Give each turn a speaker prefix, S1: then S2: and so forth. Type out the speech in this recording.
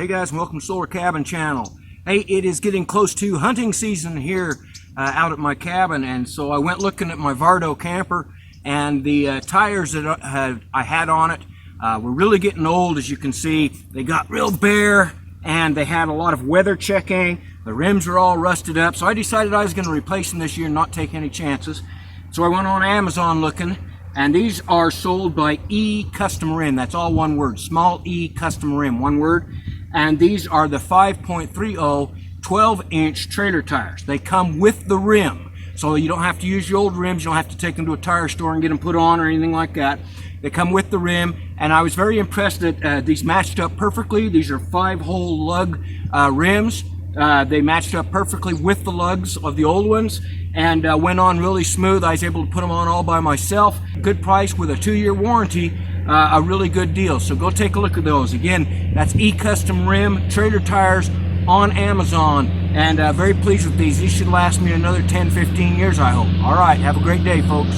S1: Hey guys, and welcome to Solar Cabin Channel. Hey, it is getting close to hunting season here out at my cabin, and so I went looking at my Vardo camper, and the tires that I had on it were really getting old. As you can see, they got real bare, and they had a lot of weather checking. The rims are all rusted up, so I decided I was going to replace them this year and not take any chances. So I went on Amazon looking, and these are sold by Ecustomrim. That's all one word, small Ecustomrim, one word. And these are the 5.30 12-inch trailer tires. They come with the rim, so you don't have to use your old rims. You don't have to take them to a tire store and get them put on or anything like that. They come with the rim, and I was very impressed that these matched up perfectly. These are 5-hole lug rims. They matched up perfectly with the lugs of the old ones, and went on really smooth. I was able to put them on all by myself. Good price with a 2-year warranty. A really good deal. So go take a look at those. Again, that's Ecustomrim trailer tires on Amazon, and very pleased with these. These should last me another 10-15 years, I hope. All right, have a great day, folks.